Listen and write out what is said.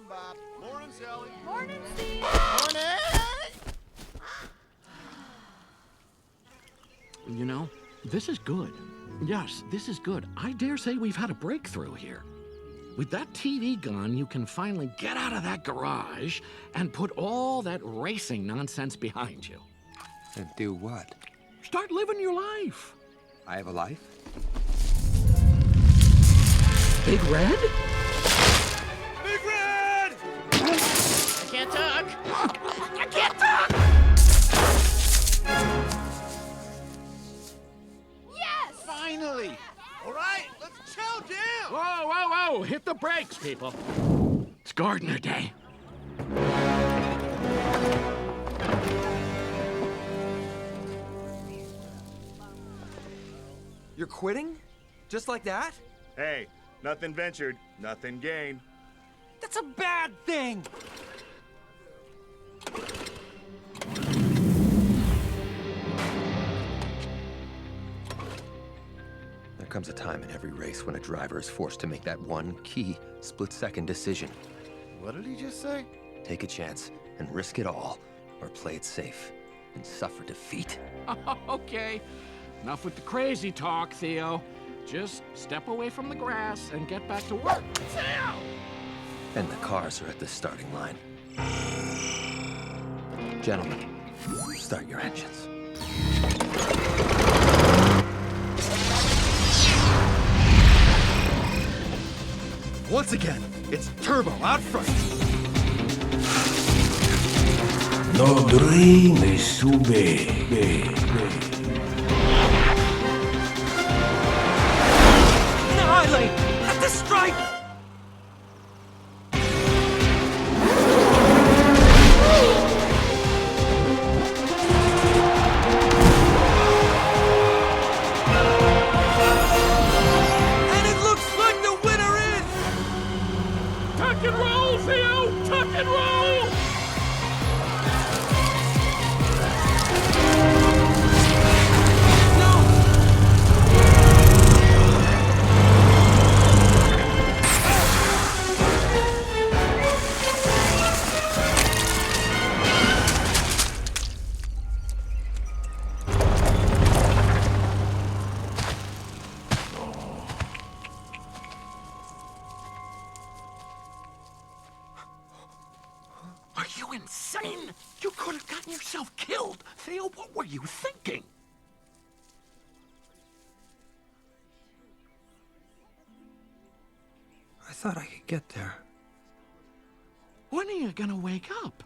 Morning, Bob. Morning, Sally. Morning, Steve. Morning! You know, this is good. Yes, this is good. I dare say we've had a breakthrough here. With that TV gone, you can finally get out of that garage and put all that racing nonsense behind you. And do what? Start living your life. I have a life? Big Red? Big Red! I can't talk. I can't talk! Yes! Finally! All right, let's chow down! Whoa, whoa, whoa! Hit the brakes, people. It's gardener day. You're quitting? Just like that? Hey, nothing ventured, nothing gained. That's a bad thing! There comes a time in every race when a driver is forced to make that one key split-second decision. What did he just say? Take a chance and risk it all, or play it safe and suffer defeat. Okay, enough with the crazy talk, Theo. Just step away from the grass and get back to work. Theo! And the cars are at the starting line. Gentlemen, start your engines. Once again, it's turbo out front. No dream is too big. Annihilate! At the stripe! And it looks like the winner is... Tuck and roll, Theo! Tuck and roll! Are you insane? You could have gotten yourself killed. Theo, what were you thinking? I thought I could get there. When are you gonna wake up?